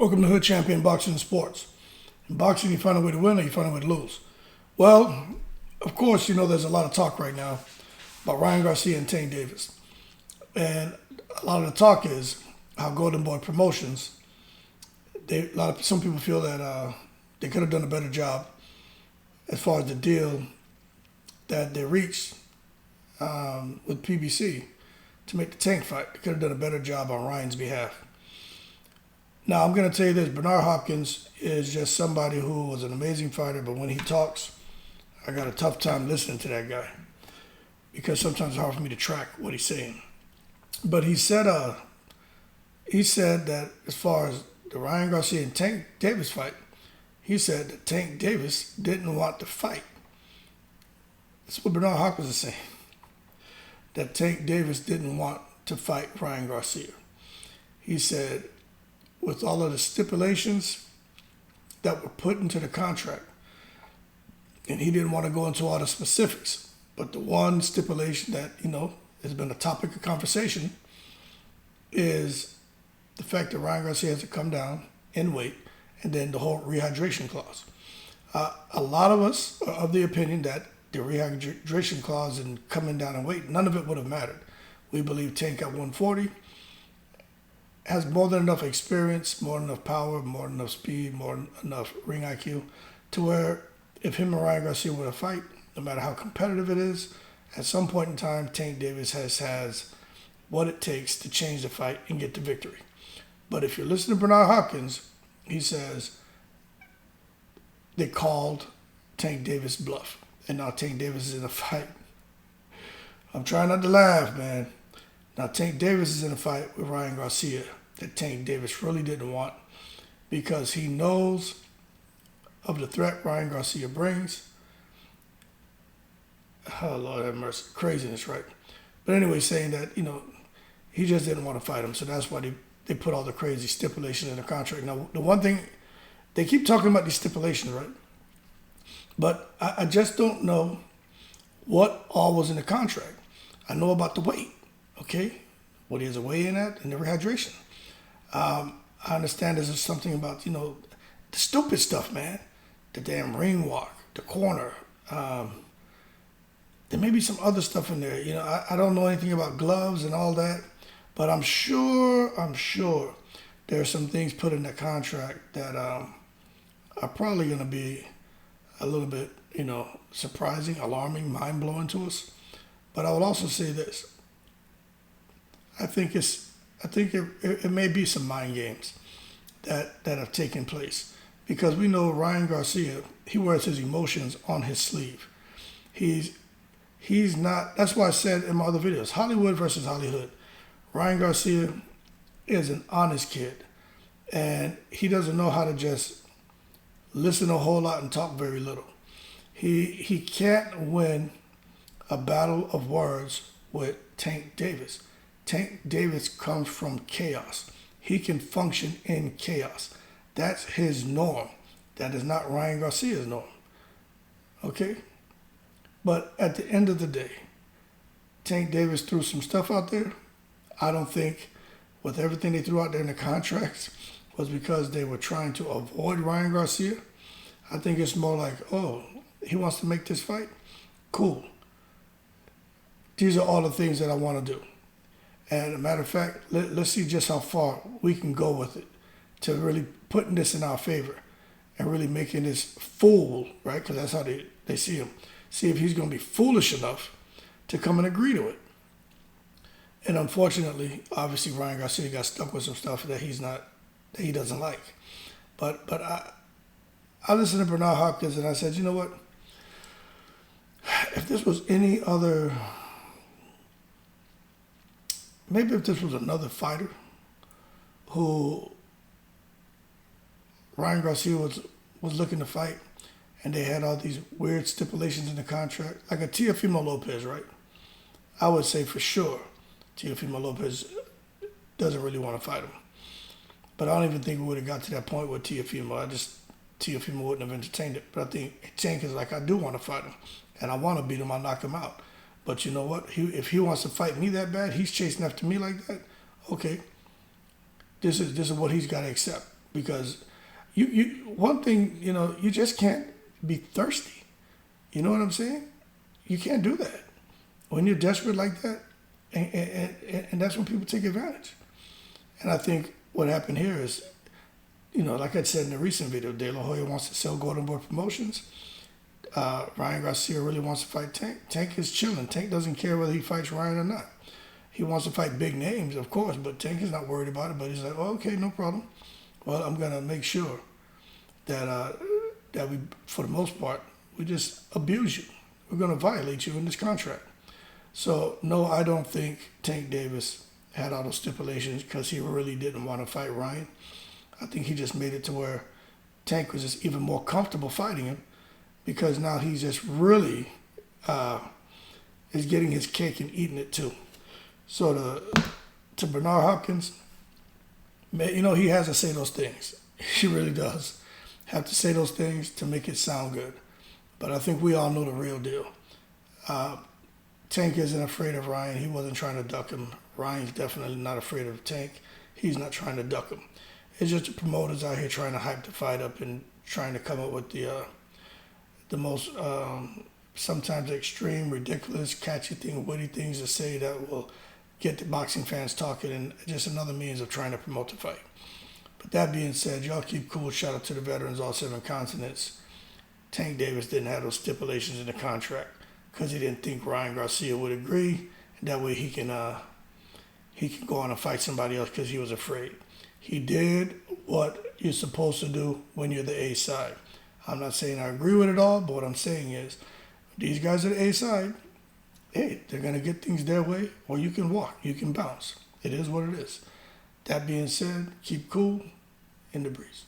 Welcome to Hood Champion Boxing and Sports. In boxing, you find a way to win or you find a way to lose. Well, of course, you know there's a lot of talk right now about Ryan Garcia and Tank Davis. And a lot of the talk is how Golden Boy Promotions, some people feel that they could have done a better job as far as the deal that they reached with PBC to make the Tank fight. They could have done a better job on Ryan's behalf. Now, I'm going to tell you this. Bernard Hopkins is just somebody who was an amazing fighter, but when he talks, I got a tough time listening to that guy because sometimes it's hard for me to track what he's saying. But he said that as far as the Ryan Garcia and Tank Davis fight, he said that Tank Davis didn't want to fight. That's what Bernard Hopkins is saying, that Tank Davis didn't want to fight Ryan Garcia. He said, with all of the stipulations that were put into the contract, and he didn't want to go into all the specifics, but the one stipulation that, has been a topic of conversation is the fact that Ryan Garcia has to come down in weight, and then the whole rehydration clause. A lot of us are of the opinion that the rehydration clause and coming down in weight, none of it would have mattered. We believe Tank at 140 has more than enough experience, more than enough power, more than enough speed, more than enough ring IQ to where if him and Ryan Garcia were to fight, no matter how competitive it is, at some point in time, Tank Davis has what it takes to change the fight and get the victory. But if you listen to Bernard Hopkins, he says they called Tank Davis bluff, and now Tank Davis is in a fight. I'm trying not to laugh, man. Now, Tank Davis is in a fight with Ryan Garcia that Tank Davis really didn't want because he knows of the threat Ryan Garcia brings. Oh, Lord have mercy. Craziness, right? But anyway, saying that, he just didn't want to fight him. So that's why they put all the crazy stipulations in the contract. Now, the one thing, they keep talking about these stipulations, right? But I just don't know what all was in the contract. I know about the weight. Okay, what he has a weigh-in at and the rehydration. I understand there's something about, the stupid stuff, man. The damn ring walk, the corner. There may be some other stuff in there. I don't know anything about gloves and all that, but I'm sure there are some things put in the contract that are probably going to be a little bit, surprising, alarming, mind-blowing to us. But I will also say this. I think it may be some mind games that have taken place because we know Ryan Garcia, he wears his emotions on his sleeve. He's not. That's why I said in my other videos, Hollywood versus Hollywood. Ryan Garcia is an honest kid, and he doesn't know how to just listen a whole lot and talk very little. He can't win a battle of words with Tank Davis. Tank Davis comes from chaos. He can function in chaos. That's his norm. That is not Ryan Garcia's norm. Okay? But at the end of the day, Tank Davis threw some stuff out there. I don't think with everything they threw out there in the contracts was because they were trying to avoid Ryan Garcia. I think it's more like, oh, he wants to make this fight? Cool. These are all the things that I want to do. And a matter of fact, let's see just how far we can go with it to really putting this in our favor and really making this fool, right? Because that's how they see him. See if he's going to be foolish enough to come and agree to it. And unfortunately, obviously, Ryan Garcia got stuck with some stuff that he doesn't like. But I listened to Bernard Hopkins and I said, you know what? If this was any other... Maybe if this was another fighter who Ryan Garcia was looking to fight and they had all these weird stipulations in the contract, like a Teofimo Lopez, right? I would say for sure Teofimo Lopez doesn't really want to fight him. But I don't even think we would have got to that point with Teofimo. Teofimo wouldn't have entertained it. But I think Tank is like, I do want to fight him. And I want to beat him. I'll knock him out. But you know what? If he wants to fight me that bad, he's chasing after me like that. Okay, this is what he's got to accept. because one thing, you just can't be thirsty. You know what I'm saying? You can't do that when you're desperate like that, and that's when people take advantage. And I think what happened here is, like I said in the recent video, De La Hoya wants to sell Golden Boy Promotions. Ryan Garcia really wants to fight Tank. Tank is chilling. Tank doesn't care whether he fights Ryan or not. He wants to fight big names, of course, but Tank is not worried about it. But he's like, oh, okay, no problem. Well, I'm gonna make sure that we, for the most part, we just abuse you. We're gonna violate you in this contract. So no, I don't think Tank Davis had all those stipulations because he really didn't want to fight Ryan. I think he just made it to where Tank was just even more comfortable fighting him, because now he's just really is getting his cake and eating it too. So to Bernard Hopkins, man, he has to say those things. He really does have to say those things to make it sound good. But I think we all know the real deal. Tank isn't afraid of Ryan. He wasn't trying to duck him. Ryan's definitely not afraid of Tank. He's not trying to duck him. It's just the promoters out here trying to hype the fight up and trying to come up with the most sometimes extreme, ridiculous, catchy thing, witty things to say that will get the boxing fans talking, and just another means of trying to promote the fight. But that being said, y'all keep cool. Shout out to the veterans, all 7 continents. Tank Davis didn't have those stipulations in the contract because he didn't think Ryan Garcia would agree. And that way he can go on and fight somebody else because he was afraid. He did what you're supposed to do when you're the A side. I'm not saying I agree with it all, but what I'm saying is these guys are the A side. Hey, they're going to get things their way, or you can walk, you can bounce. It is what it is. That being said, keep cool in the breeze.